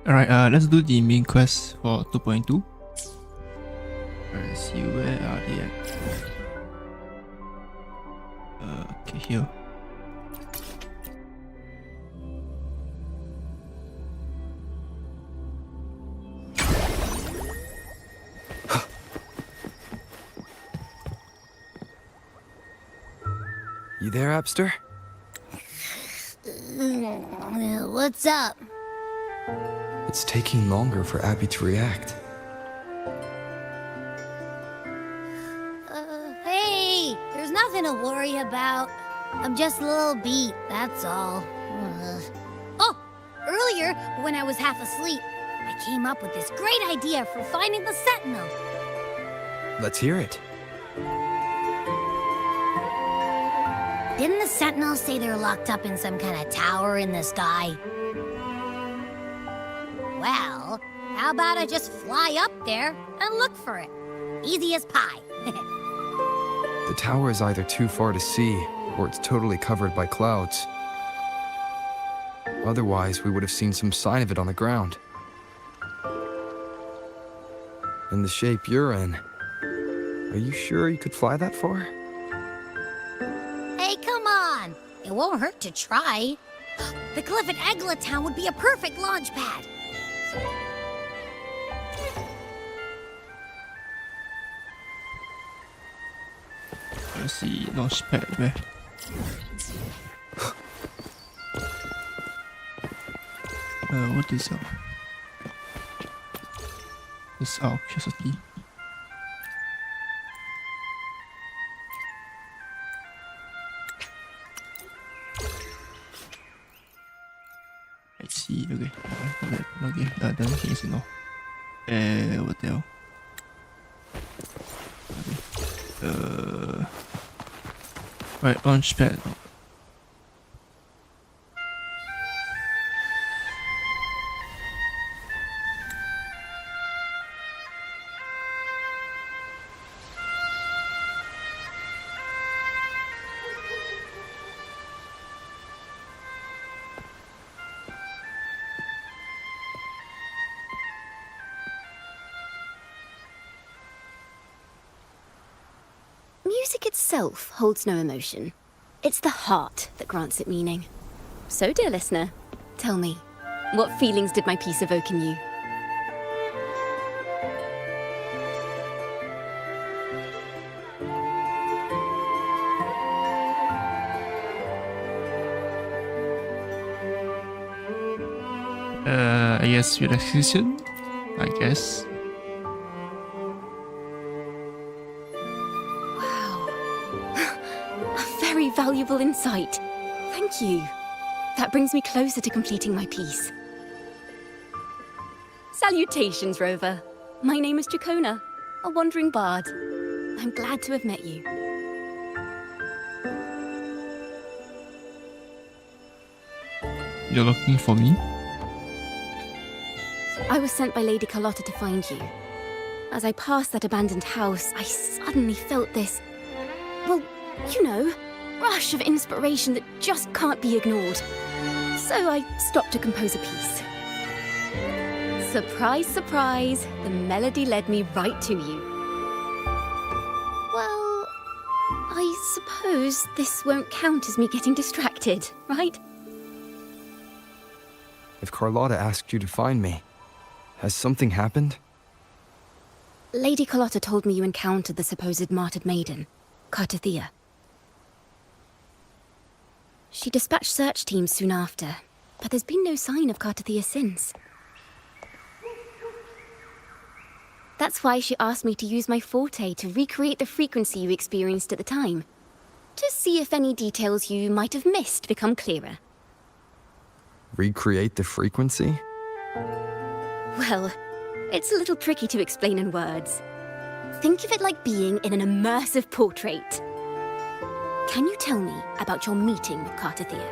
Alright, let's do the main quest for 2.2. Let's see, where are they at? Okay, here. You there, Abster? What's up? It's taking longer for Abby to react. Hey, there's nothing to worry about. I'm just a little beat, that's all. Oh, earlier, when I was half asleep, I came up with this great idea for finding the Sentinel. Let's hear it. Didn't the Sentinel say they're locked up in some kind of tower in the sky? Well, how about I just fly up there and look for it? Easy as pie. The tower is either too far to see, or it's totally covered by clouds. Otherwise, we would have seen some sign of it on the ground. In the shape you're in, are you sure you could fly that far? Hey, come on! It won't hurt to try. The cliff at Eglet Town would be a perfect launch pad. Let's see, launch pad where? What is up? It's our curiosity. I see, okay. Okay, that thing is enough. What the hell? Okay. Right, launch pad. Music itself holds no emotion. It's the heart that grants it meaning. So, dear listener, tell me, what feelings did my piece evoke in you? I guess relaxation. I guess. Very valuable insight. Thank you. That brings me closer to completing my piece. Salutations, Rover. My name is Jacona, a wandering bard. I'm glad to have met you. You're looking for me? I was sent by Lady Carlotta to find you. As I passed that abandoned house, I suddenly felt this... well, you know... rush of inspiration that just can't be ignored. So I stopped to compose a piece. Surprise, surprise, the melody led me right to you. Well, I suppose this won't count as me getting distracted, right? If Carlotta asked you to find me, has something happened? Lady Carlotta told me you encountered the supposed martyred maiden, Cartathea. She dispatched search teams soon after, but there's been no sign of Cartathea since. That's why she asked me to use my forte to recreate the frequency you experienced at the time, to see if any details you might have missed become clearer. Recreate the frequency? Well, it's a little tricky to explain in words. Think of it like being in an immersive portrait. Can you tell me about your meeting with Cartathea?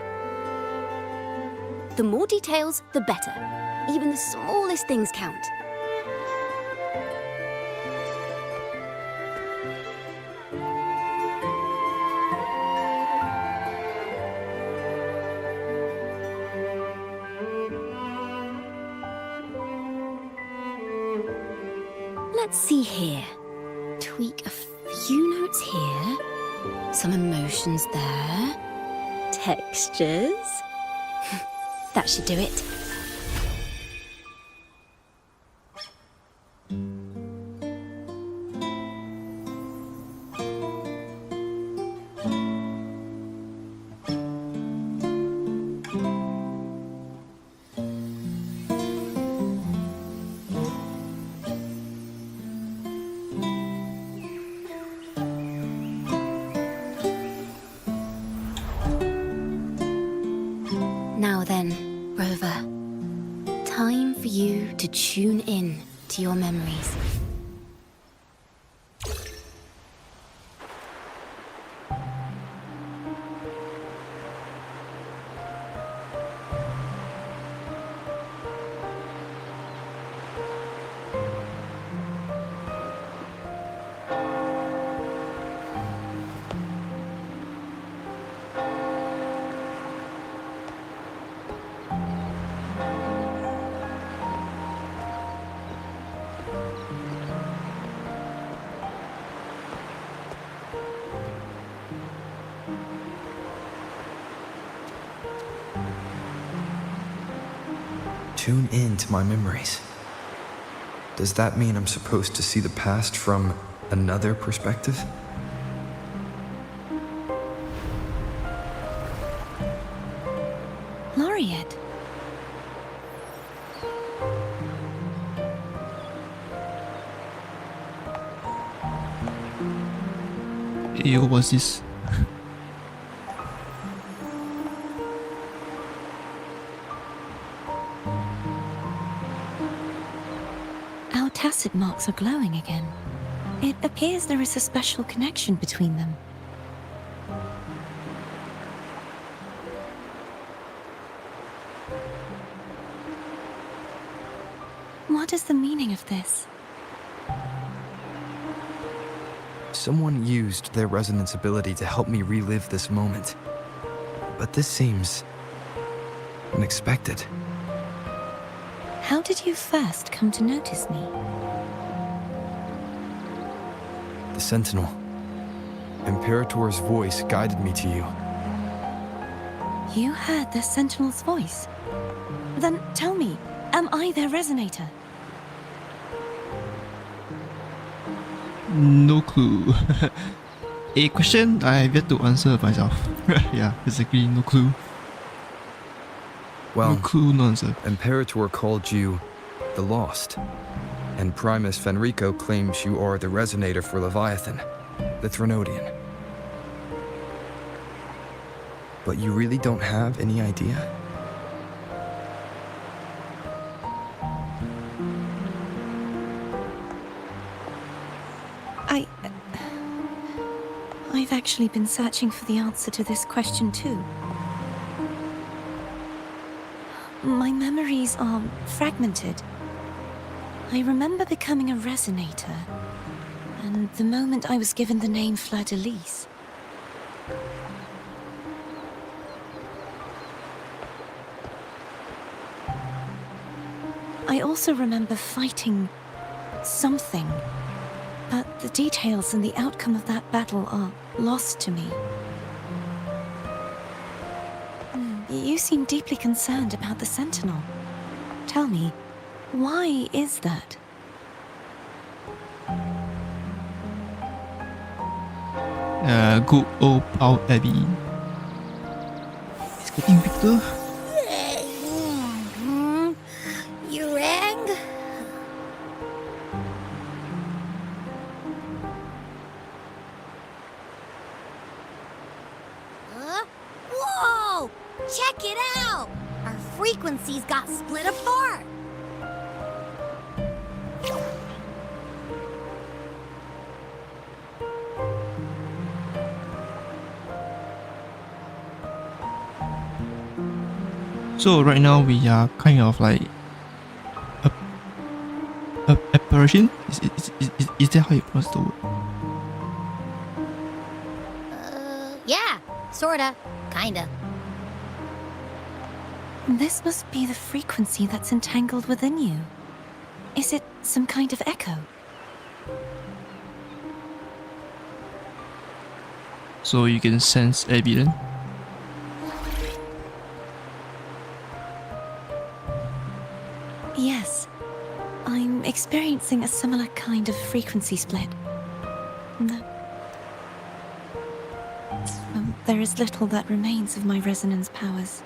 The more details, the better. Even the smallest things count. Let's see here. Tweak a few notes here. Some emotions there. Textures. That should do it. Now then, Rover. Time for you to tune in to your memories. Tune in to my memories. Does that mean I'm supposed to see the past from another perspective? Laureate. Hey, what was this? Our tacit marks are glowing again. It appears there is a special connection between them. What is the meaning of this? Someone used their resonance ability to help me relive this moment. But this seems unexpected. How did you first come to notice me? The Sentinel. Imperator's voice guided me to you. You heard the Sentinel's voice? Then tell me, am I their resonator? No clue. A question I have yet to answer myself. Yeah, exactly, no clue. Well, no clue, no answer. Imperator called you the Lost, and Primus Fenrico claims you are the resonator for Leviathan, the Threnodian. But you really don't have any idea? I've actually been searching for the answer to this question too. My memories are fragmented. I remember becoming a resonator, and the moment I was given the name Fleur-de-Lis. I also remember fighting something, but the details and the outcome of that battle are lost to me. You seem deeply concerned about the Sentinel. Tell me, why is that? Good old Paul Abbey. It's getting bigger. You rang? Whoa! Check it out! Our frequencies got split apart! So right now we are kind of like a apparition. Is that how you pronounce the word? Yeah, sorta, kinda. This must be the frequency that's entangled within you. Is it some kind of echo? So you can sense Abby then? Yes. I'm experiencing a similar kind of frequency split. There is little that remains of my resonance powers.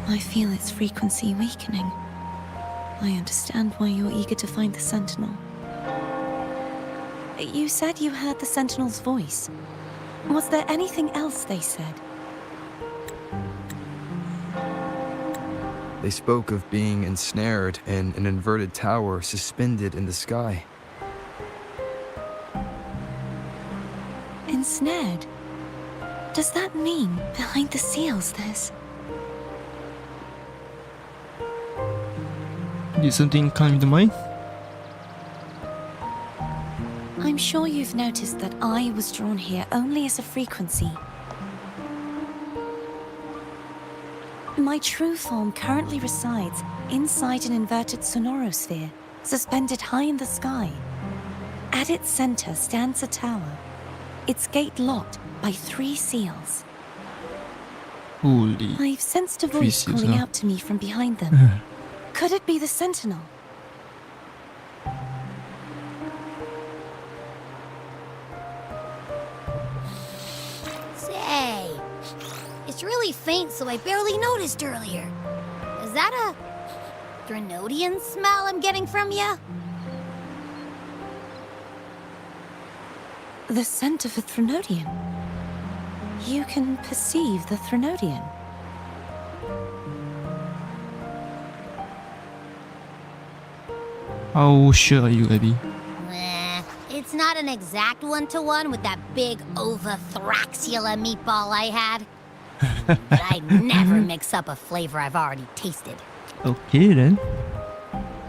I feel its frequency weakening. I understand why you're eager to find the Sentinel. You said you heard the Sentinel's voice. Was there anything else they said? They spoke of being ensnared in an inverted tower suspended in the sky. Ensnared? Does that mean behind the seals there's... Did something come to mind? I'm sure you've noticed that I was drawn here only as a frequency. My true form currently resides inside an inverted sonorosphere, suspended high in the sky. At its center stands a tower, its gate locked by 3 seals. Holy. I've sensed a 3 voice seals, calling huh? out to me from behind them. Could it be the Sentinel? Say, it's really faint, so I barely noticed earlier. Is that a Threnodian smell I'm getting from you? The scent of a Threnodian. You can perceive the Threnodian. How sure are you, Abby? It's not an exact one-to-one with that big Ovathraxula meatball I had. But I'd never mix up a flavor I've already tasted. Okay then.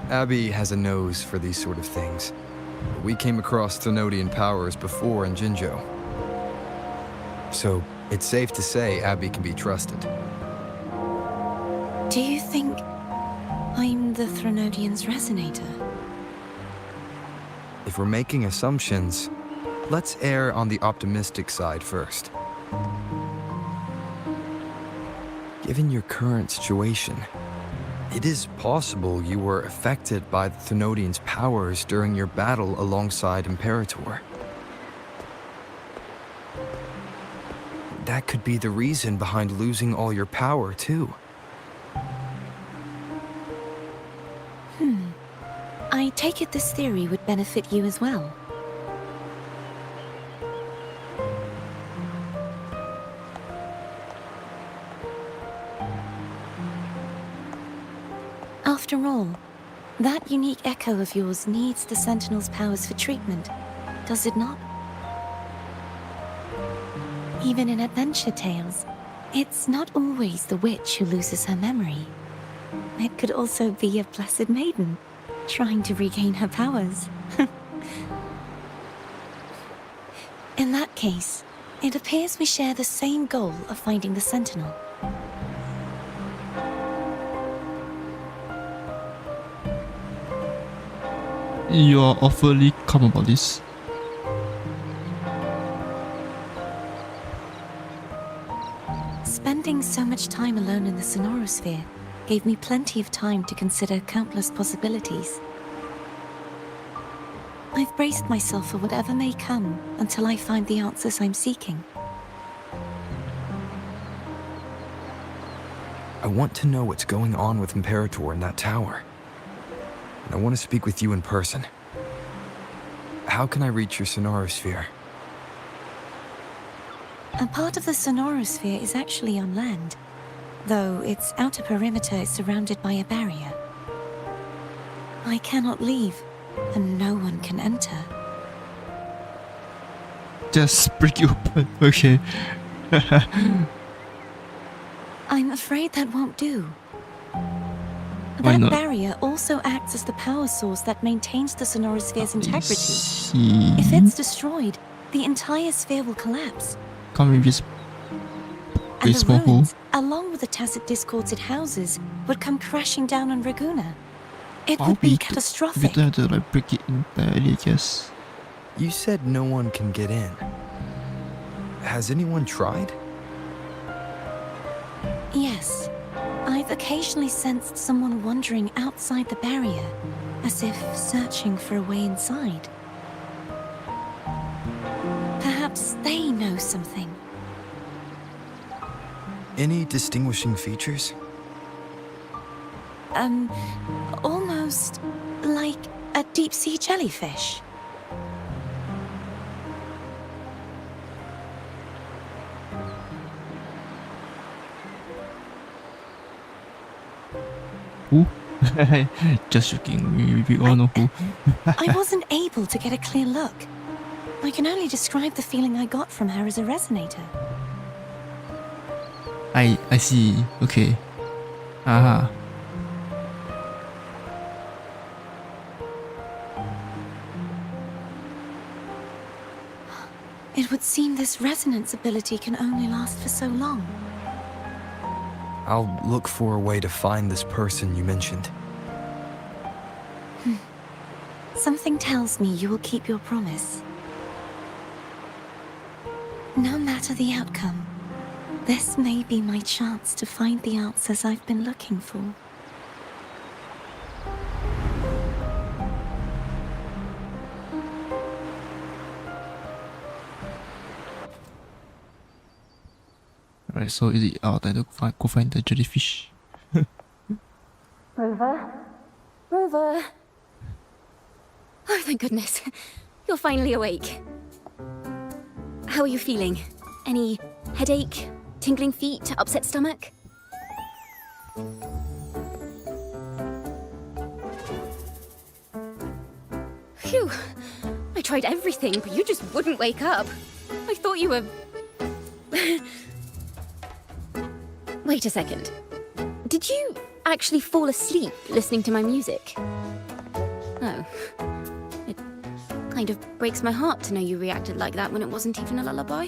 Abby has a nose for these sort of things. We came across Threnodian powers before in Jinzhou. So, it's safe to say Abby can be trusted. Do you think I'm the Threnodian's resonator? If we're making assumptions, let's err on the optimistic side first. Given your current situation, it is possible you were affected by the Threnodian's powers during your battle alongside Imperator. That could be the reason behind losing all your power, too. I take it this theory would benefit you as well. After all, that unique echo of yours needs the Sentinel's powers for treatment, does it not? Even in adventure tales, it's not always the witch who loses her memory. It could also be a blessed maiden, trying to regain her powers. In that case, it appears we share the same goal of finding the Sentinel. You are awfully calm about this. Spending so much time alone in the sonorosphere gave me plenty of time to consider countless possibilities. I've braced myself for whatever may come until I find the answers I'm seeking. I want to know what's going on with Imperator in that tower. And I want to speak with you in person. How can I reach your sonorosphere? A part of the sonorosphere is actually on land, though its outer perimeter is surrounded by a barrier. I cannot leave, and no one can enter. Just break it open. Okay. I'm afraid that won't do. Why That not? barrier also acts as the power source that maintains the sonorosphere's integrity. See. If it's destroyed, the entire sphere will collapse. Can't we just And a the small hole? ruins, along with the tacit discords it houses, would come crashing down on Raguna. It would be catastrophic. We don't have to like break it entirely, I guess. You said no one can get in. Has anyone tried? Yes. I've occasionally sensed someone wandering outside the barrier, as if searching for a way inside. Perhaps they know something. Any distinguishing features? Almost like a deep-sea jellyfish. Who? Just joking. We all know who. I wasn't able to get a clear look. I can only describe the feeling I got from her as a resonator. I see. Okay. Aha. It would seem this resonance ability can only last for so long. I'll look for a way to find this person you mentioned. Something tells me you will keep your promise. No matter the outcome, this may be my chance to find the answers I've been looking for. Right, so is it out? I go find the jellyfish. Rover? Rover? Oh, thank goodness. You're finally awake. How are you feeling? Any headache, tingling feet, upset stomach? Phew. I tried everything, but you just wouldn't wake up. I thought you were... Wait a second. Did you actually fall asleep listening to my music? Oh. It kind of breaks my heart to know you reacted like that when it wasn't even a lullaby.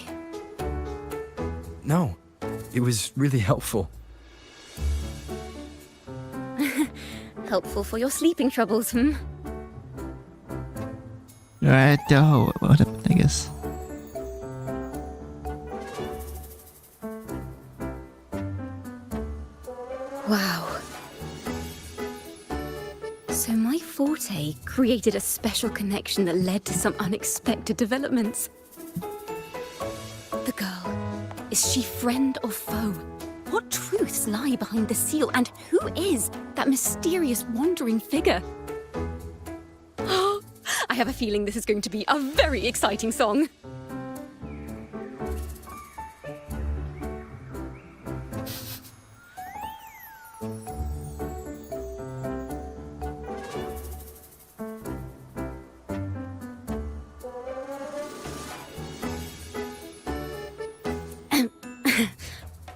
No, it was really helpful. Helpful for your sleeping troubles, hmm? Right, what happened, I guess. Wow. So my forte created a special connection that led to some unexpected developments. The girl, is she friend or foe? What truths lie behind the seal, and who is that mysterious wandering figure? I have a feeling this is going to be a very exciting song.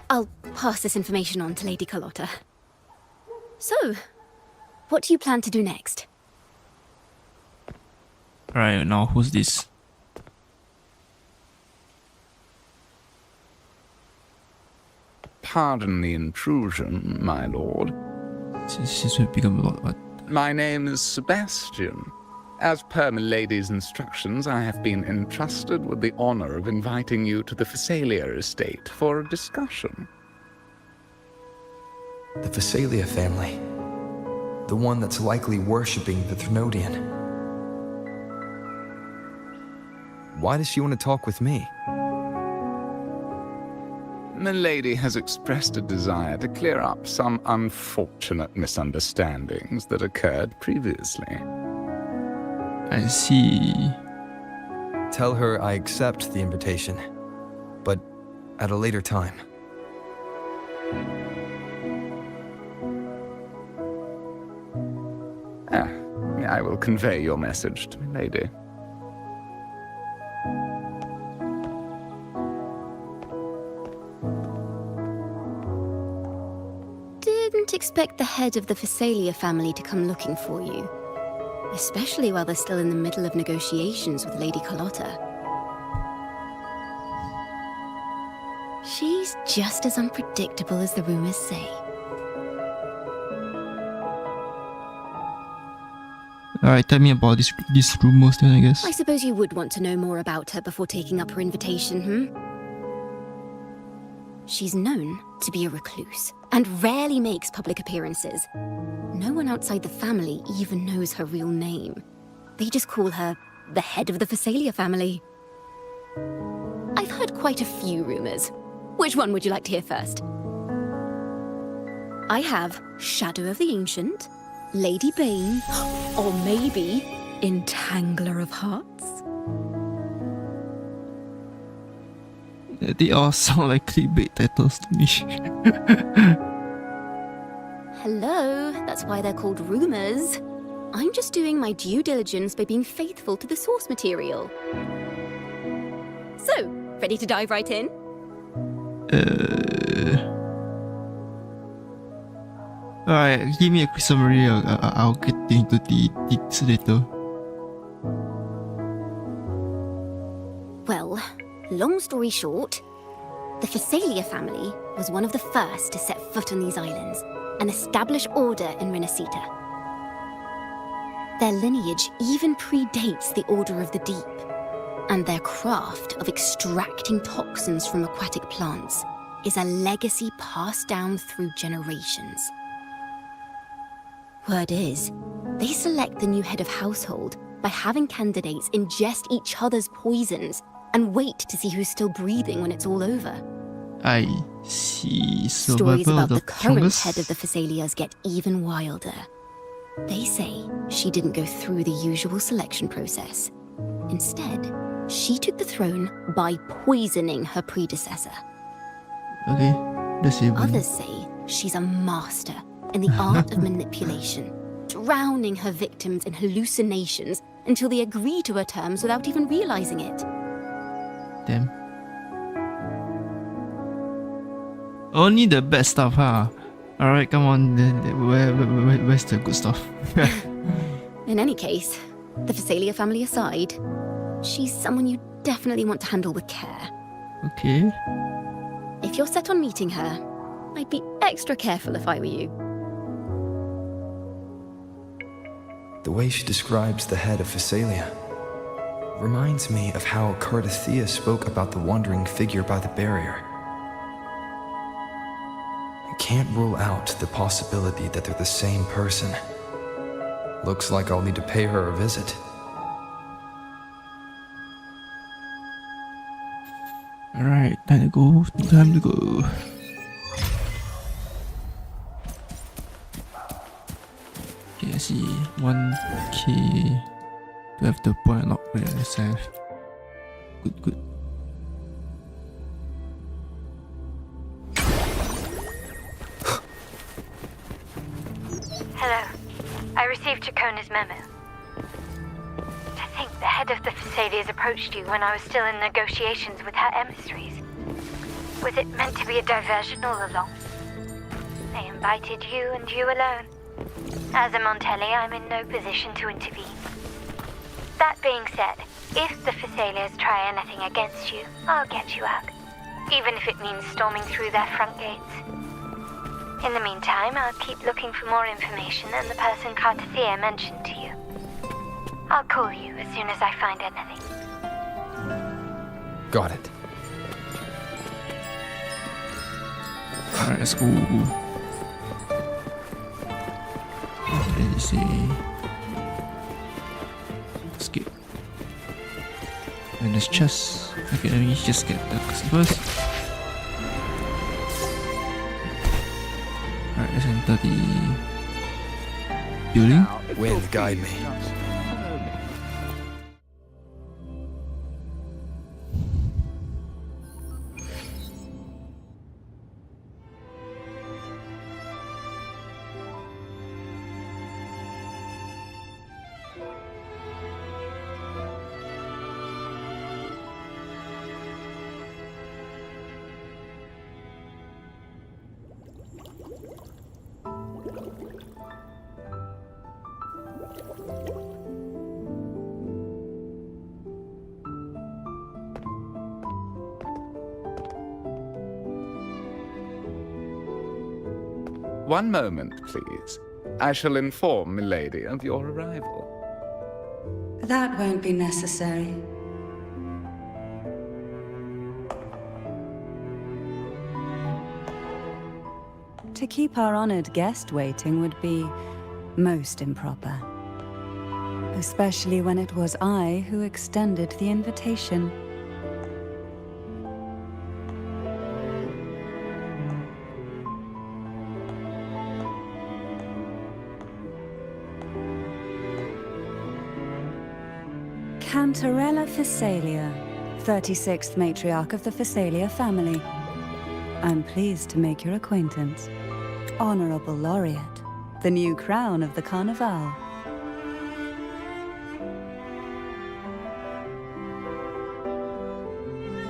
I'll pass this information on to Lady Carlotta. So, what do you plan to do next? Alright, now who's this? Pardon the intrusion, my lord. She's become what? My name is Sebastian. As per milady's instructions, I have been entrusted with the honor of inviting you to the Phasalia estate for a discussion. The Phasalia family. The one that's likely worshipping the Thrunodian. Why does she want to talk with me? Milady has expressed a desire to clear up some unfortunate misunderstandings that occurred previously. I see. Tell her I accept the invitation, but at a later time. I will convey your message to Milady. Didn't expect the head of the Phasalia family to come looking for you. Especially while they're still in the middle of negotiations with Lady Carlotta. She's just as unpredictable as the rumors say. Alright, tell me about these rumors then, I guess. I suppose you would want to know more about her before taking up her invitation, She's known to be a recluse, and rarely makes public appearances. No one outside the family even knows her real name. They just call her the head of the Phasalia family. I've heard quite a few rumors. Which one would you like to hear first? I have Shadow of the Ancient, Lady Bane, or maybe Entangler of Hearts. They all sound like clickbait titles to me. Hello, that's why they're called rumors. I'm just doing my due diligence by being faithful to the source material. So, ready to dive right in? Alright, give me a quick summary. I'll get into the details later. Well, long story short, the Phasalia family was one of the first to set foot on these islands and establish order in Renacita. Their lineage even predates the Order of the Deep, and their craft of extracting toxins from aquatic plants is a legacy passed down through generations. Word is, they select the new head of household by having candidates ingest each other's poisons and wait to see who's still breathing when it's all over. I see. Stories Survival about of the the current strongest. head of the Phasalias get even wilder. They say she didn't go through the usual selection process. Instead, she took the throne by poisoning her predecessor. Okay, let's see. Others say she's a master in the art of manipulation, drowning her victims in hallucinations until they agree to her terms without even realizing it. Damn. Only the bad stuff, huh? Alright, come on. Where's the good stuff? In any case, the Phasalia family aside, she's someone you definitely want to handle with care. Okay. If you're set on meeting her, I'd be extra careful if I were you. The way she describes the head of Phasalia reminds me of how Cardathea spoke about the wandering figure by the barrier. I can't rule out the possibility that they're the same person. Looks like I'll need to pay her a visit. Alright, time to go. Time to go. Okay, I see 1k to have the point unlock by yourself. Good, good. Hello. I received Chacona's memo. To think the head of the Phasalias approached you when I was still in negotiations with her emissaries. Was it meant to be a diversion all along? They invited you and you alone. As a Montelli, I'm in no position to intervene. That being said, if the Phasalias try anything against you, I'll get you out. Even if it means storming through their front gates. In the meantime, I'll keep looking for more information than the person Cardathea mentioned to you. I'll call you as soon as I find anything. Got it. Alright, let's go. Let's see. Skip. And there's chest. Okay, let me just get the first. Alright, let's enter the building. Wind, guide me. One moment, please. I shall inform Milady of your arrival. That won't be necessary. To keep our honored guest waiting would be most improper. Especially when it was I who extended the invitation. Cantarella Phasalia, 36th matriarch of the Phasalia family. I'm pleased to make your acquaintance. Honorable Laureate, the new crown of the Carnival.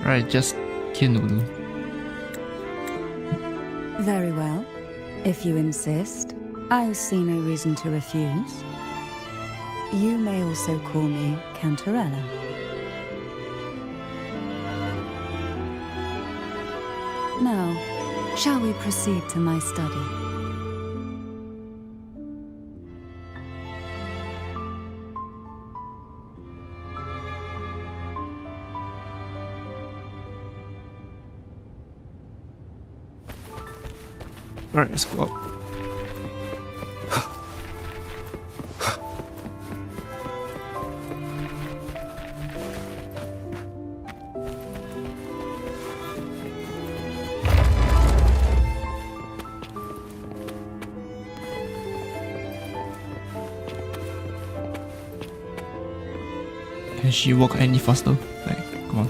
Right, just Kian. Very well. If you insist, I see no reason to refuse. You may also call me Cantarella. Now, shall we proceed to my study? Alright, let's go up. Can she walk any faster? Like, come on.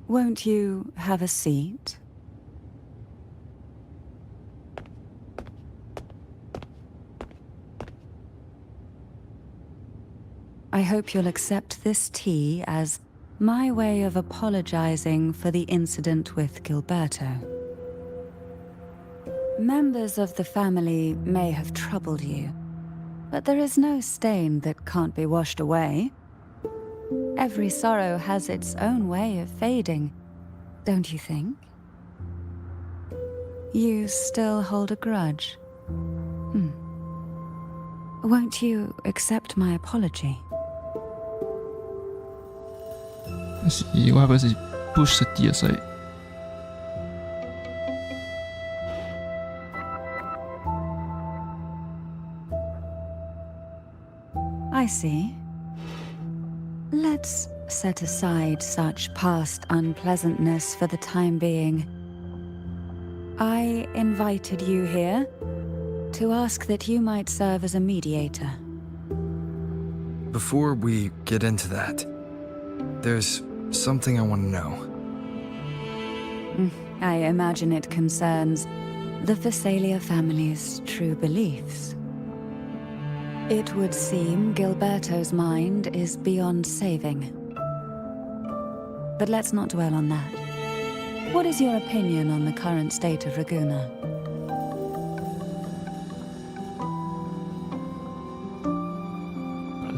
Won't you have a seat? I hope you'll accept this tea as my way of apologizing for the incident with Gilberto. Members of the family may have troubled you, but there is no stain that can't be washed away. Every sorrow has its own way of fading, don't you think? You still hold a grudge? Won't you accept my apology? Let's see what happens is push the tea aside. I see. Let's set aside such past unpleasantness for the time being. I invited you here to ask that you might serve as a mediator. Before we get into that, there's something I want to know. I imagine it concerns the Phasalia family's true beliefs. It would seem Gilberto's mind is beyond saving. But let's not dwell on that. What is your opinion on the current state of Raguna?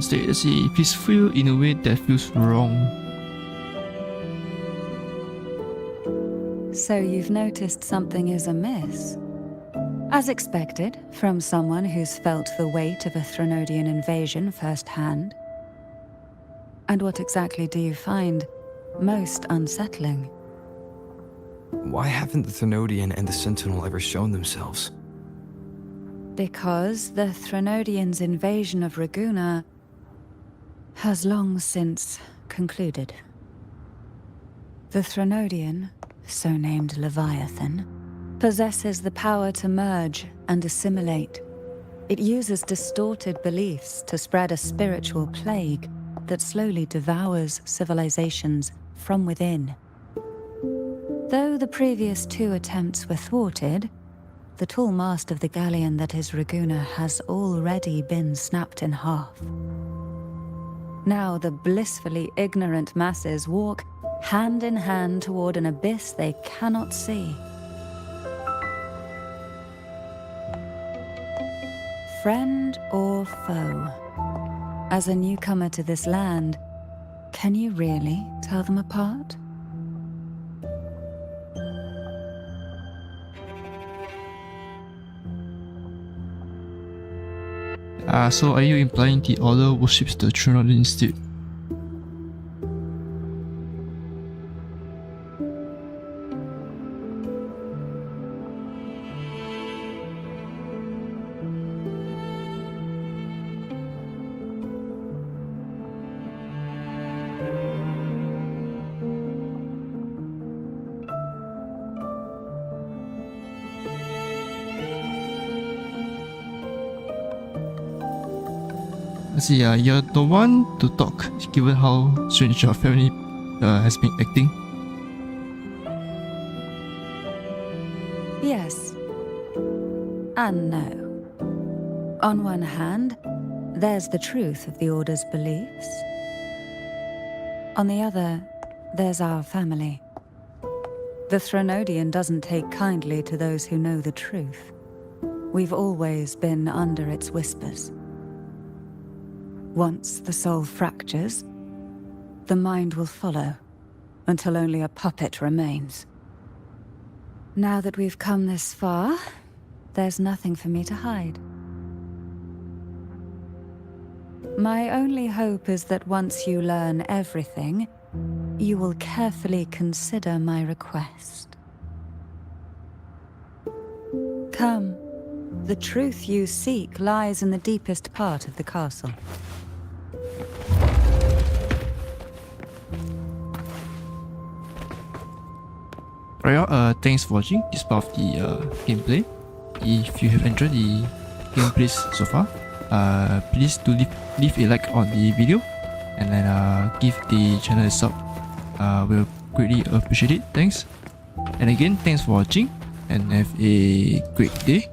State, let's see, peaceful in a way that feels wrong. So you've noticed something is amiss? As expected, from someone who's felt the weight of a Threnodian invasion firsthand. And what exactly do you find most unsettling? Why haven't the Threnodian and the Sentinel ever shown themselves? Because the Threnodians' invasion of Raguna has long since concluded. The Threnodian, so named Leviathan, possesses the power to merge and assimilate. It uses distorted beliefs to spread a spiritual plague that slowly devours civilizations from within. Though the previous two attempts were thwarted, the tall mast of the galleon that is Raguna has already been snapped in half. Now the blissfully ignorant masses walk hand in hand toward an abyss they cannot see. Friend or foe? As a newcomer to this land, can you really tell them apart? So are you implying the Order worships the Trinity instead? Let's see, you're the one to talk, given how strange your family has been acting. Yes. And no. On one hand, there's the truth of the Order's beliefs. On the other, there's our family. The Threnodian doesn't take kindly to those who know the truth. We've always been under its whispers. Once the soul fractures, the mind will follow, until only a puppet remains. Now that we've come this far, there's nothing for me to hide. My only hope is that once you learn everything, you will carefully consider my request. Come, the truth you seek lies in the deepest part of the castle. Alright, thanks for watching this part of the gameplay. If you have enjoyed the gameplay so far, please do leave a like on the video and then give the channel a sub. We'll greatly appreciate it. Thanks. And again, thanks for watching and have a great day.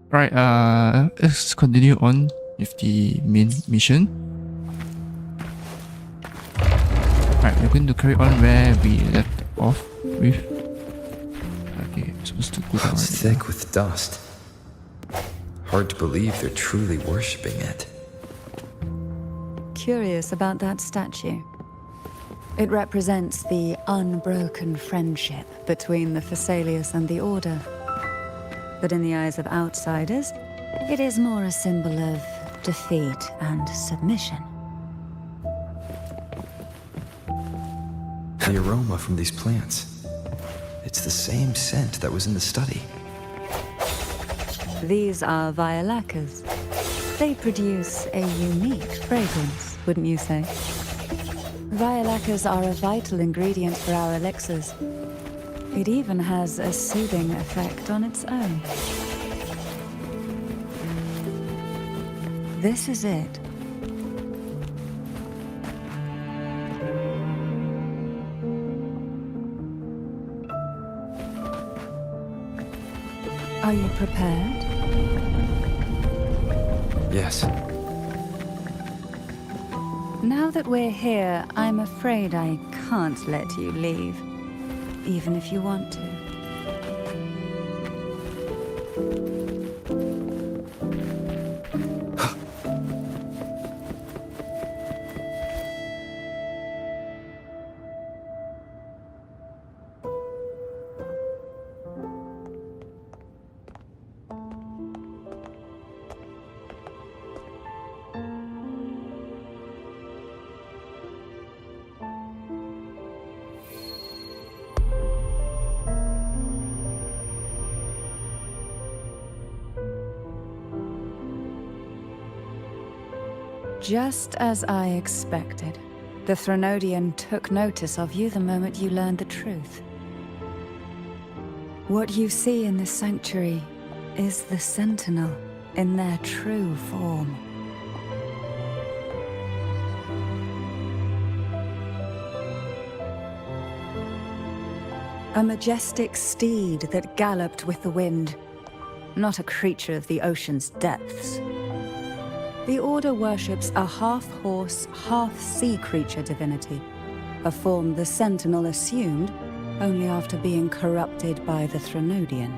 Right, let's continue on with the main mission. Right, we're going to carry on where we left off with. Okay, I'm supposed to go down. It's thick with dust. Hard to believe they're truly worshipping it. Curious about that statue. It represents the unbroken friendship between the Phasaelius and the Order. But in the eyes of outsiders, it is more a symbol of defeat and submission. The aroma from these plants. It's the same scent that was in the study. These are violacas. They produce a unique fragrance, wouldn't you say? Violacas are a vital ingredient for our elixirs. It even has a soothing effect on its own. This is it. Are you prepared? Yes. Now that we're here, I'm afraid I can't let you leave, even if you want to. Just as I expected, the Threnodian took notice of you the moment you learned the truth. What you see in this sanctuary is the Sentinel in their true form. A majestic steed that galloped with the wind, not a creature of the ocean's depths. The Order worships a half-horse, half-sea creature divinity, a form the Sentinel assumed only after being corrupted by the Threnodian.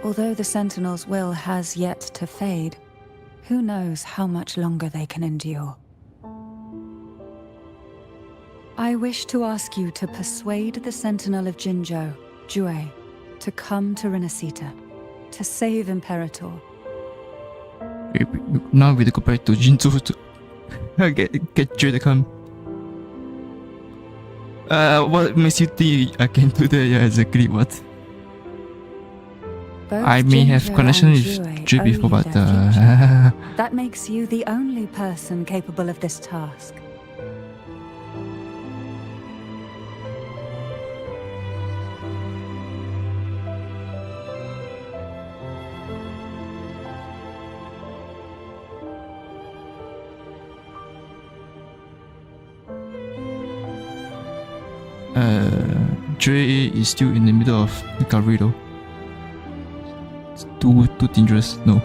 Although the Sentinel's will has yet to fade, who knows how much longer they can endure. I wish to ask you to persuade the Sentinel of Jinzhou, Jue, to come to Renacita, to save Imperator. Now we go back to Jinzhou to get Jue to come. What makes you think I can do that? Yeah, exactly what? Both I may have Jinzhou connection and with Jue Jue before, owe you but their future. That makes you the only person capable of this task. Jue is still in the middle of recovery though. It's too dangerous, no.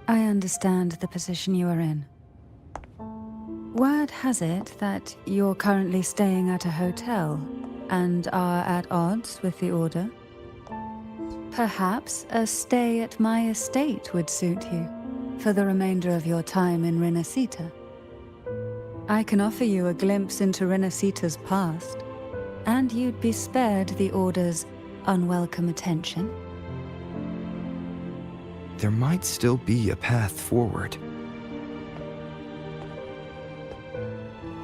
I understand the position you are in. Word has it that you're currently staying at a hotel and are at odds with the Order. Perhaps a stay at my estate would suit you for the remainder of your time in Renacita. I can offer you a glimpse into Renacita's past, and you'd be spared the Order's unwelcome attention. There might still be a path forward.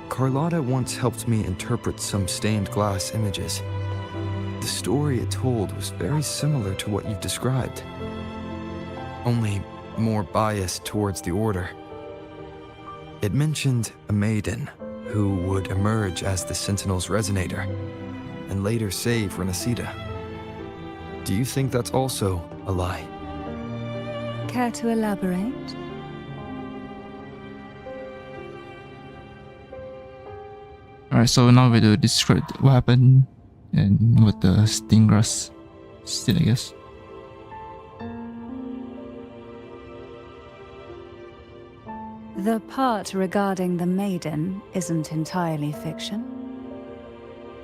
Carlotta once helped me interpret some stained glass images. The story it told was very similar to what you've described, only more biased towards the Order. It mentioned a maiden who would emerge as the Sentinel's resonator and later save Renacita. Do you think that's also a lie? Care to elaborate? Alright, so now we do describe what happened and what the Stinggrass did, I guess. The part regarding the maiden isn't entirely fiction.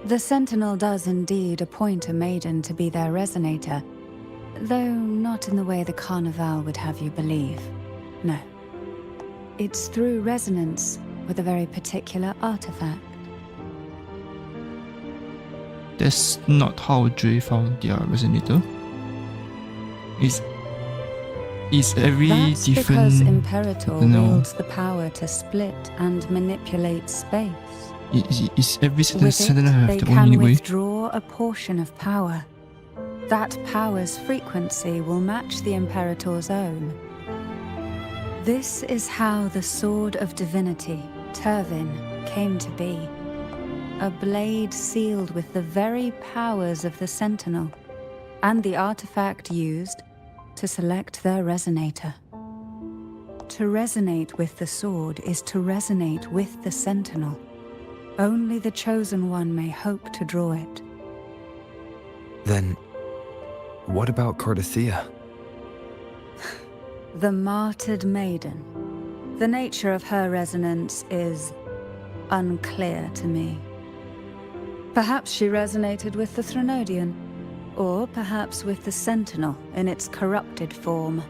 The Sentinel does indeed appoint a maiden to be their resonator, though not in the way the Carnival would have you believe. No. It's through resonance with a very particular artifact. That's not how Jue found their resonator. It's every That's different. because Imperator No. wields the power to split and manipulate space. It's every With Sentinel it, have they their own can anyway. withdraw a portion of power. That power's frequency will match the Imperator's own. This is how the Sword of Divinity, Turvin, came to be. A blade sealed with the very powers of the Sentinel, and the artifact used to select their resonator. To resonate with the sword is to resonate with the Sentinel, Only the chosen one may hope to draw it. Then, what about Cardathea? The martyred maiden. The nature of her resonance is unclear to me. Perhaps she resonated with the Threnodian, or perhaps with the Sentinel in its corrupted form.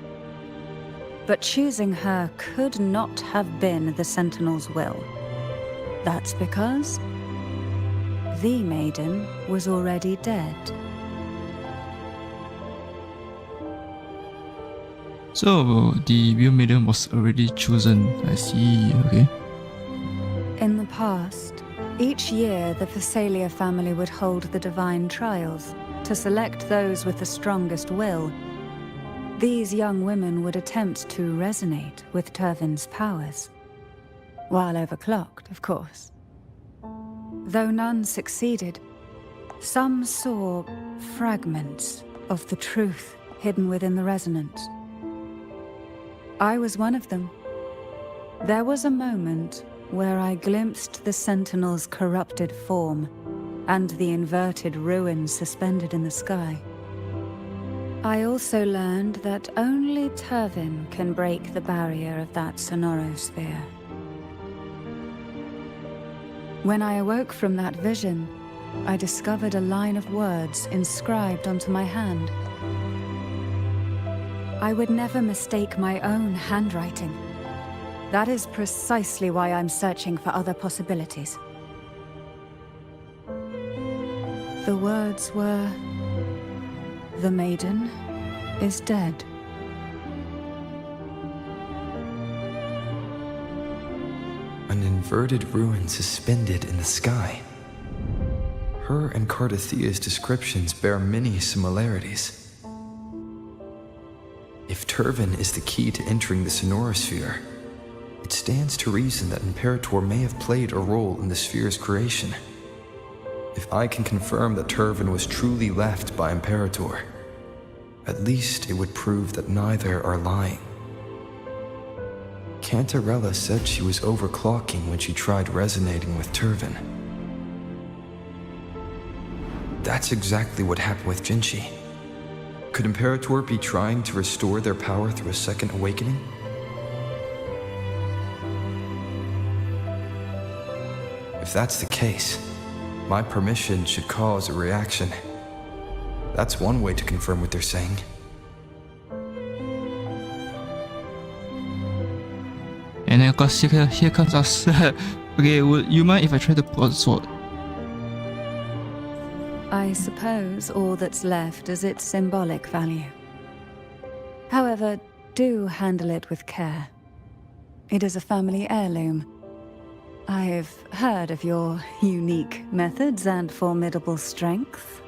But choosing her could not have been the Sentinel's will. That's because the maiden was already dead. So, the real maiden was already chosen. I see, okay. In the past, each year the Phasalia family would hold the divine trials to select those with the strongest will. These young women would attempt to resonate with Turvin's powers. While overclocked, of course. Though none succeeded, some saw fragments of the truth hidden within the resonance. I was one of them. There was a moment where I glimpsed the Sentinel's corrupted form and the inverted ruins suspended in the sky. I also learned that only Turvin can break the barrier of that sonorosphere. When I awoke from that vision, I discovered a line of words inscribed onto my hand. I would never mistake my own handwriting. That is precisely why I'm searching for other possibilities. The words were, "The maiden is dead." An inverted ruin suspended in the sky. Her and Cardathea's descriptions bear many similarities. If Turvin is the key to entering the sonorosphere, it stands to reason that Imperator may have played a role in the sphere's creation. If I can confirm that Turvin was truly left by Imperator, at least it would prove that neither are lying. Cantarella said she was overclocking when she tried resonating with Turvin. That's exactly what happened with Jinchi. Could Imperator be trying to restore their power through a second awakening? If that's the case, my permission should cause a reaction. That's one way to confirm what they're saying. And then of course here comes us. Okay, would you mind if I try to pull out the sword? I suppose all that's left is its symbolic value. However, do handle it with care. It is a family heirloom. I've heard of your unique methods and formidable strength.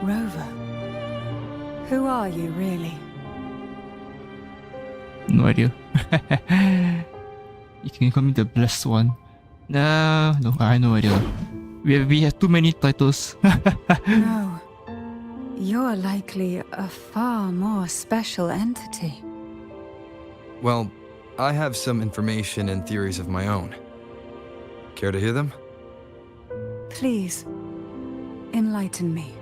Rover, who are you really? No idea. You can call me the blessed one. No, I have no idea. We have too many titles. No. You're likely a far more special entity. Well, I have some information and theories of my own. Care to hear them? Please, enlighten me.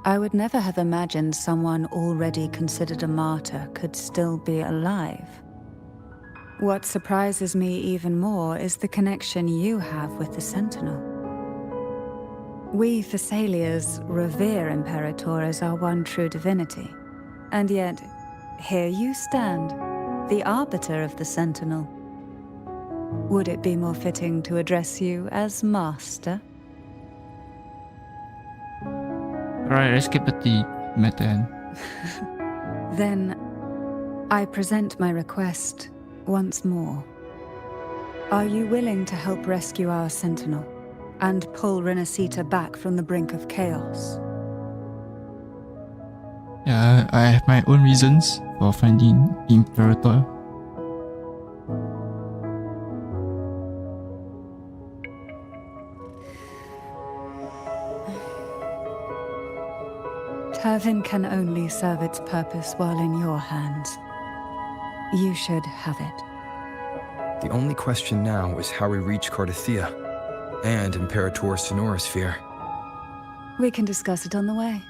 I would never have imagined someone already considered a martyr could still be alive. What surprises me even more is the connection you have with the Sentinel. We Thessalians revere Imperator as our one true divinity. And yet, here you stand, the arbiter of the Sentinel. Would it be more fitting to address you as Master? Alright, let's keep at the meta end. Then, I present my request once more. Are you willing to help rescue our Sentinel and pull Renacita back from the brink of chaos? Yeah, I have my own reasons for finding Imperator. Turvin can only serve its purpose while in your hands. You should have it. The only question now is how we reach Cardathia and Imperator's Sonorosphere. We can discuss it on the way.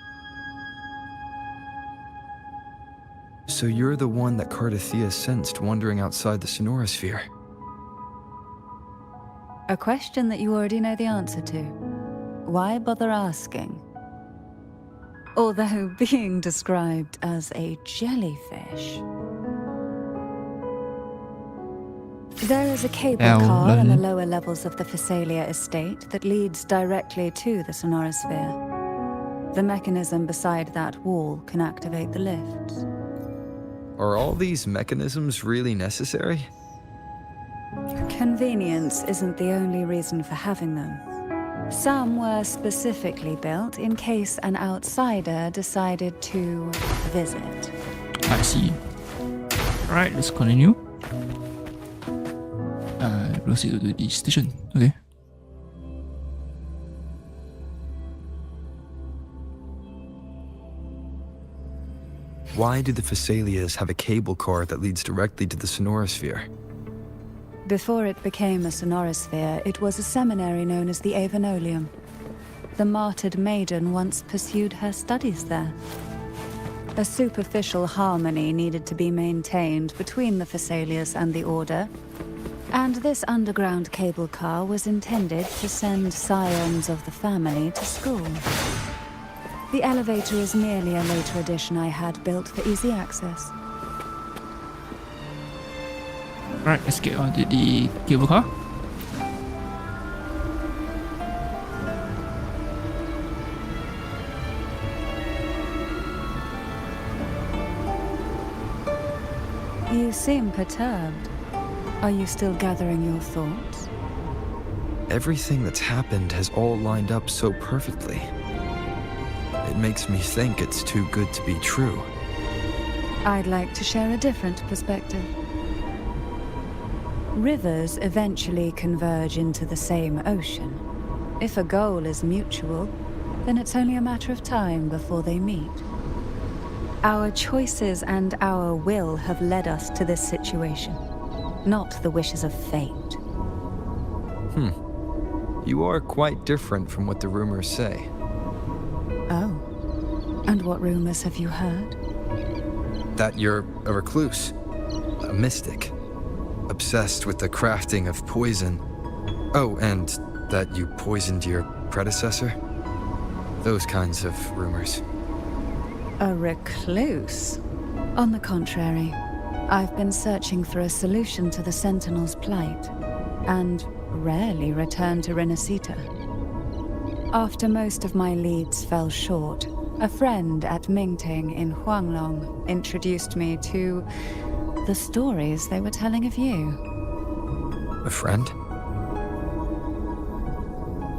So you're the one that Cardathia sensed wandering outside the Sonorosphere? A question that you already know the answer to. Why bother asking? Although being described as a jellyfish. There is a cable car in the lower levels of the Thessalia estate that leads directly to the Sonorosphere. The mechanism beside that wall can activate the lifts. Are all these mechanisms really necessary? Convenience isn't the only reason for having them. Some were specifically built in case an outsider decided to visit. I see. Alright, let's continue. Proceed to the station. Okay. Why do the Thessalias have a cable car that leads directly to the Sonorosphere? Before it became a Sonorosphere, it was a seminary known as the Avenolium. The martyred maiden once pursued her studies there. A superficial harmony needed to be maintained between the Thessalias and the Order, and this underground cable car was intended to send scions of the family to school. The elevator is merely a later addition I had built for easy access. Alright, let's get on to the cable car. You seem perturbed. Are you still gathering your thoughts? Everything that's happened has all lined up so perfectly. It makes me think it's too good to be true. I'd like to share a different perspective. Rivers eventually converge into the same ocean. If a goal is mutual, then it's only a matter of time before they meet. Our choices and our will have led us to this situation, not the wishes of fate. You are quite different from what the rumors say. Oh. And what rumors have you heard? That you're a recluse, a mystic, obsessed with the crafting of poison. Oh, and that you poisoned your predecessor? Those kinds of rumors. A recluse? On the contrary, I've been searching for a solution to the Sentinel's plight, and rarely return to Renacita. After most of my leads fell short, a friend at Mingting in Huanglong introduced me to the stories they were telling of you. A friend?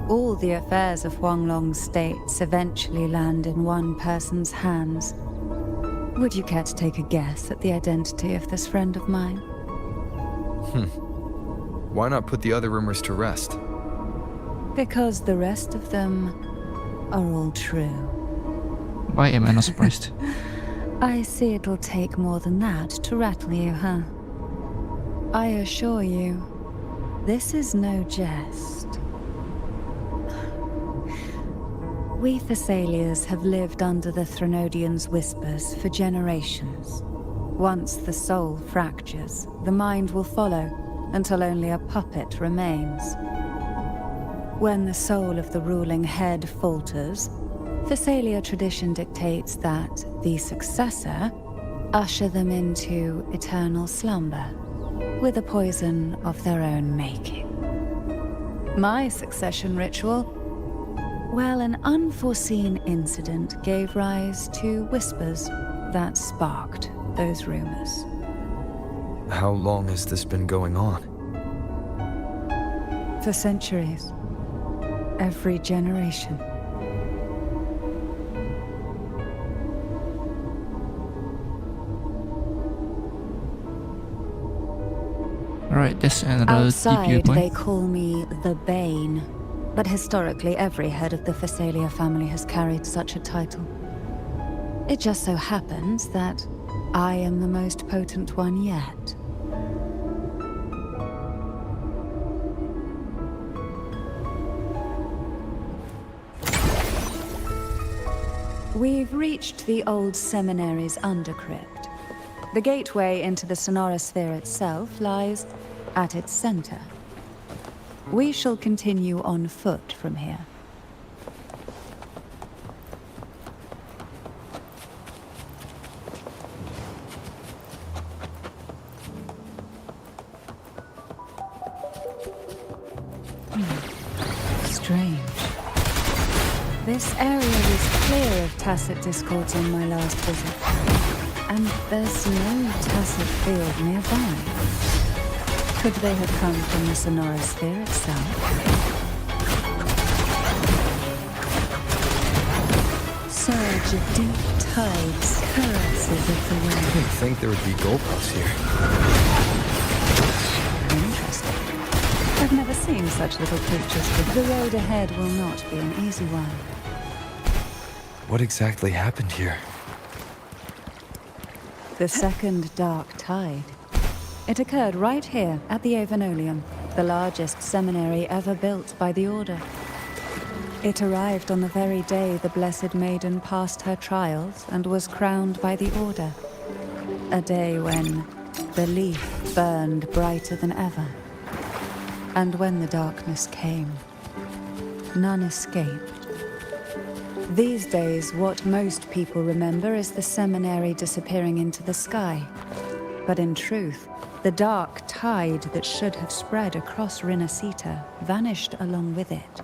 All the affairs of Huanglong states eventually land in one person's hands. Would you care to take a guess at the identity of this friend of mine? Why not put the other rumors to rest? Because the rest of them are all true. Why am I not surprised? I see it'll take more than that to rattle you, huh? I assure you, this is no jest. We Thessalians have lived under the Threnodians' whispers for generations. Once the soul fractures, the mind will follow until only a puppet remains. When the soul of the ruling head falters, Thessalia tradition dictates that the successor usher them into eternal slumber with a poison of their own making. My succession ritual? Well, an unforeseen incident gave rise to whispers that sparked those rumors. How long has this been going on? For centuries. Every generation. Alright, that's another Outside, DPU point. they call me the Bane, but historically every head of the Thessalia family has carried such a title. It just so happens that I am the most potent one yet. We've reached the old seminary's undercrypt. The gateway into the sonorosphere itself lies at its center. We shall continue on foot from here. Strange. This area was clear of tacit discords on my last visit. And there's no tacit field nearby. Could they have come from the sonorosphere itself? Surge of deep tides, currencies of the I wind. didn't think there would be goalposts here. Interesting. I've never seen such little creatures, but the road ahead will not be an easy one. What exactly happened here? The second dark tide. It occurred right here at the Avenolium, the largest seminary ever built by the Order. It arrived on the very day the Blessed Maiden passed her trials and was crowned by the Order. A day when the leaf burned brighter than ever. And when the darkness came, none escaped. These days, what most people remember is the seminary disappearing into the sky. But in truth, the dark tide that should have spread across Rinascita vanished along with it.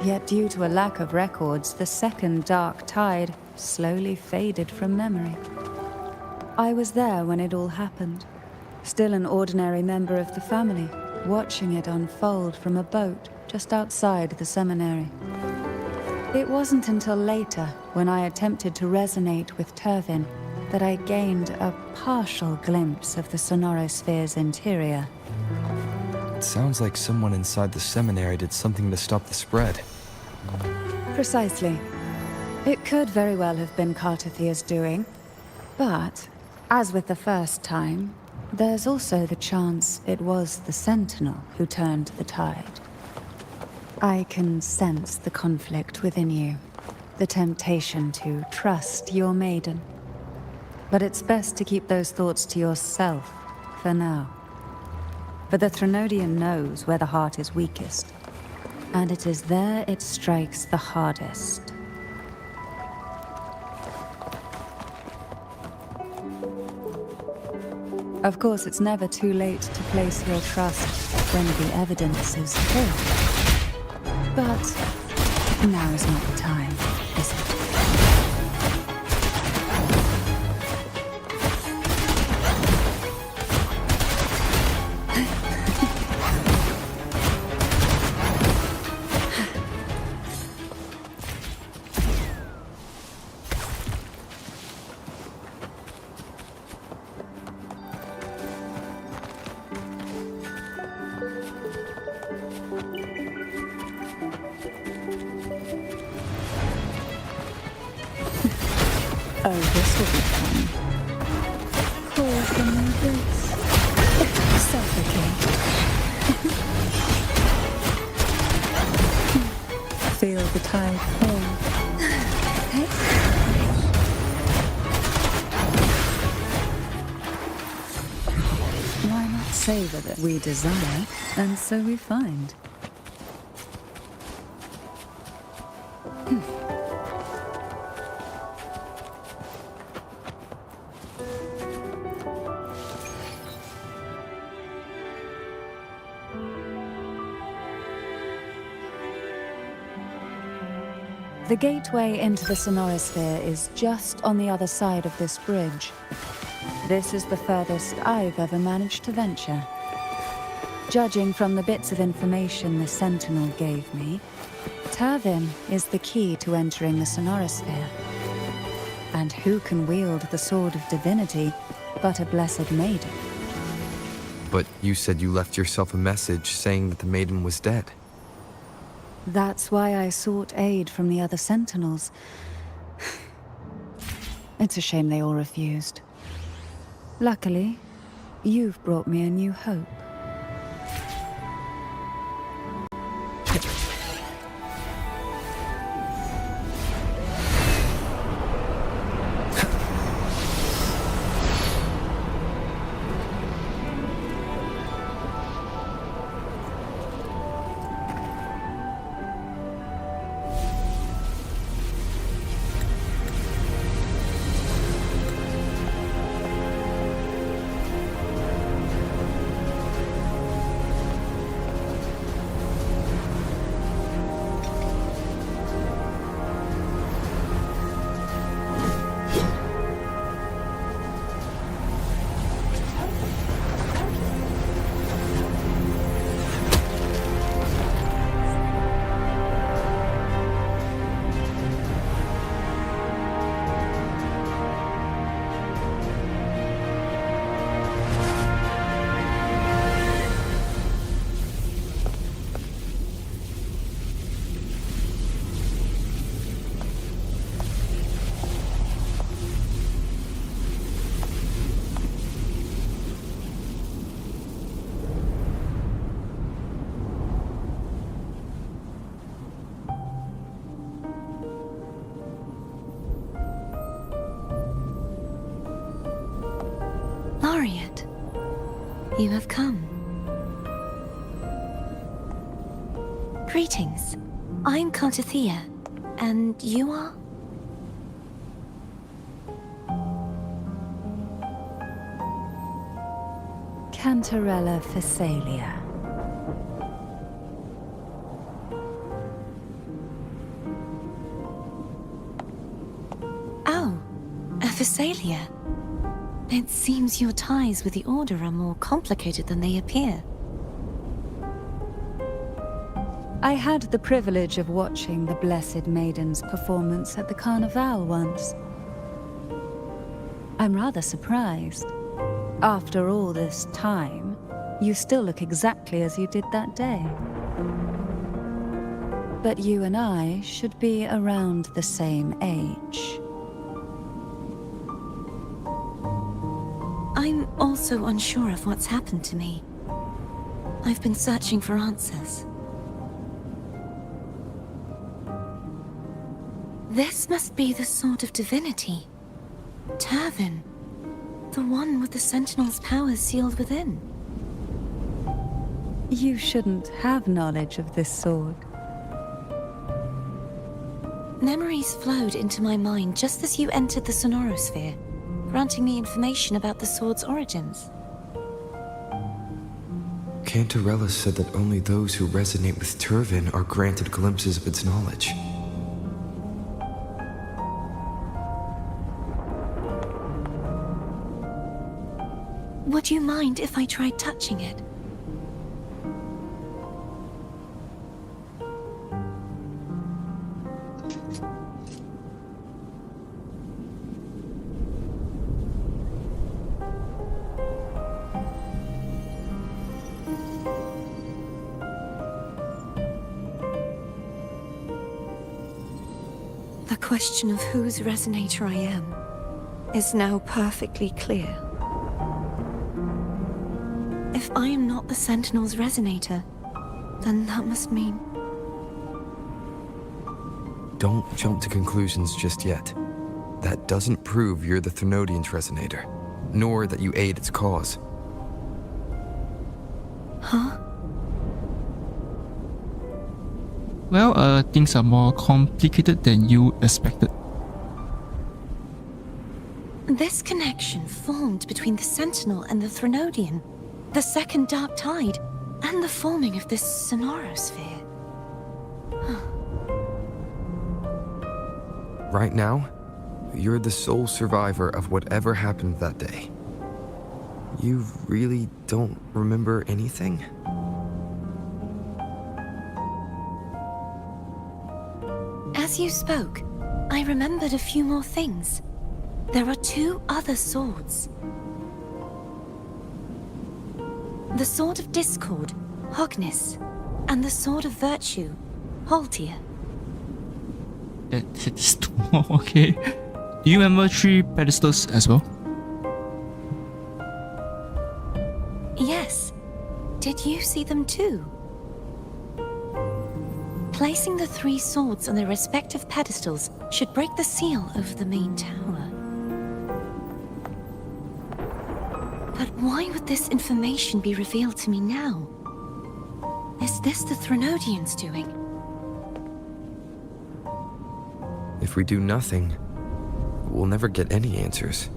Yet due to a lack of records, the second dark tide slowly faded from memory. I was there when it all happened, still an ordinary member of the family, watching it unfold from a boat just outside the seminary. It wasn't until later, when I attempted to resonate with Turvin, that I gained a partial glimpse of the sonorosphere's interior. It sounds like someone inside the seminary did something to stop the spread. Precisely. It could very well have been Cartathia's doing, but, as with the first time, there's also the chance it was the Sentinel who turned the tide. I can sense the conflict within you, the temptation to trust your maiden. But it's best to keep those thoughts to yourself, for now. For the Threnodian knows where the heart is weakest, and it is there it strikes the hardest. Of course, it's never too late to place your trust when the evidence is clear. But now is not the time, is it? Oh, this will be fun. Crawl from my boots. Suffocate. Feel the tide pull. savor that we desire, and so we find. The gateway into the Sonorosphere is just on the other side of this bridge. This is the furthest I've ever managed to venture. Judging from the bits of information the Sentinel gave me, Turvin is the key to entering the Sonorosphere. And who can wield the Sword of Divinity but a blessed maiden? But you said you left yourself a message saying that the maiden was dead. That's why I sought aid from the other Sentinels. It's a shame they all refused. Luckily, you've brought me a new hope. Laureate, you have come. Greetings. I'm Cartathea, and you are? Cantarella Phasalia. Oh, a Phasalia. It seems your ties with the Order are more complicated than they appear. I had the privilege of watching the Blessed Maiden's performance at the Carnival once. I'm rather surprised. After all this time, you still look exactly as you did that day. But you and I should be around the same age. I'm also unsure of what's happened to me. I've been searching for answers. This must be the Sword of Divinity. Turvin. The one with the Sentinel's powers sealed within. You shouldn't have knowledge of this sword. Memories flowed into my mind just as you entered the Sonorosphere, granting me information about the sword's origins. Cantarella said that only those who resonate with Turvin are granted glimpses of its knowledge. Would you mind if I tried touching it? The question of whose resonator I am is now perfectly clear. If I am not the Sentinel's resonator, then that must mean... Don't jump to conclusions just yet. That doesn't prove you're the Thenodian's resonator, nor that you aid its cause. Huh? Well, things are more complicated than you expected. This connection formed between the Sentinel and the Threnodian, the second Dark Tide, and the forming of this Sonorosphere. Right now, you're the sole survivor of whatever happened that day. You really don't remember anything? As you spoke, I remembered a few more things. There are 2 other swords. The Sword of Discord, Hognis, and the Sword of Virtue, Haltia. That's 2 more, okay. Do you remember 3 pedestals as well? Yes. Did you see them too? Placing the 3 swords on their respective pedestals should break the seal over the main tower. But why would this information be revealed to me now? Is this the Threnodians' doing? If we do nothing, we'll never get any answers.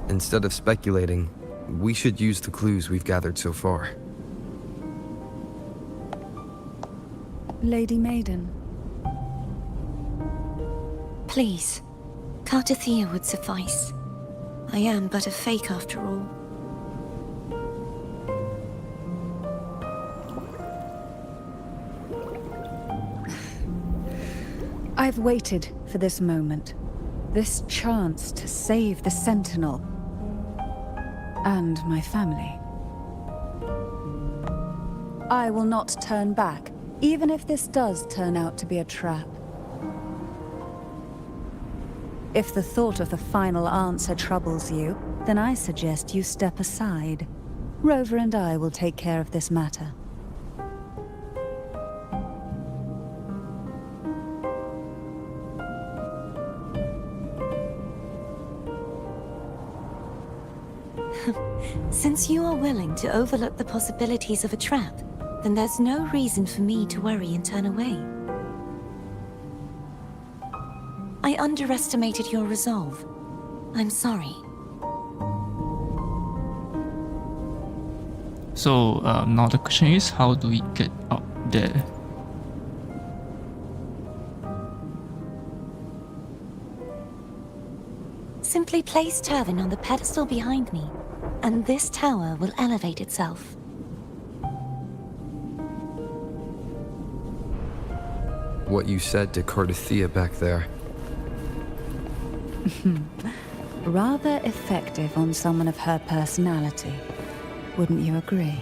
Instead of speculating, we should use the clues we've gathered so far. Lady Maiden. Please, Cartathea would suffice. I am but a fake after all. I've waited for this moment. This chance to save the Sentinel. And my family. I will not turn back, even if this does turn out to be a trap. If the thought of the final answer troubles you, then I suggest you step aside. Rover and I will take care of this matter. Since you are willing to overlook the possibilities of a trap, then there's no reason for me to worry and turn away. I underestimated your resolve. I'm sorry. So now the question is, how do we get out there? Simply place Turvin on the pedestal behind me, and this tower will elevate itself. What you said to Cartathea back there. Rather effective on someone of her personality. Wouldn't you agree?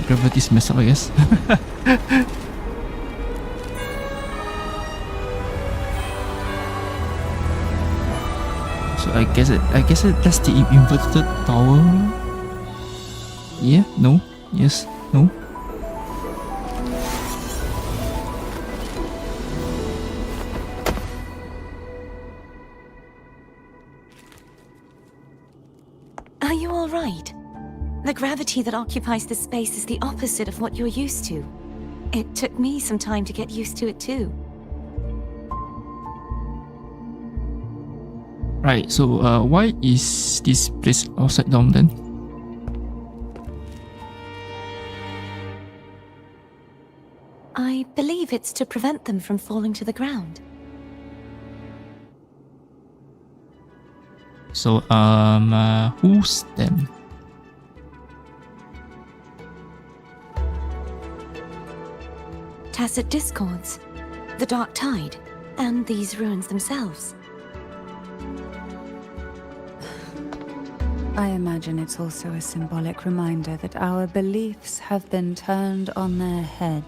Gravity's messed up, I guess. So I guess that's the inverted tower. Yeah, no, yes, no. Are you all right? The gravity that occupies this space is the opposite of what you're used to. It took me some time to get used to it too. Right, so why is this place upside down then? I believe it's to prevent them from falling to the ground. So who's them? Tacit discords, the Dark Tide, and these ruins themselves. I imagine it's also a symbolic reminder that our beliefs have been turned on their head.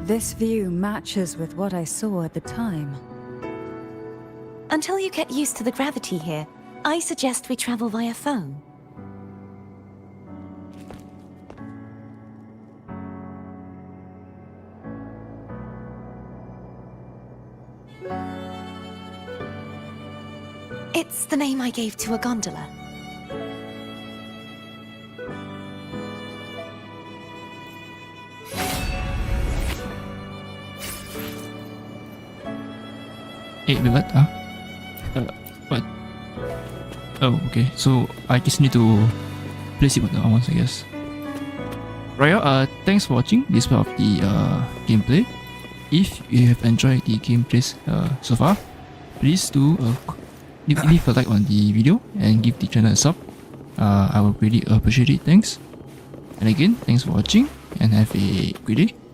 This view matches with what I saw at the time. Until you get used to the gravity here, I suggest we travel via phone. It's the name I gave to a gondola. Wait, what? What? Oh, okay. So I just need to place it on the once, I guess. Right, thanks for watching this part of the gameplay. If you have enjoyed the gameplays so far, please do leave a like on the video and give the channel a sub. I will really appreciate it. Thanks. And again, thanks for watching and have a great day.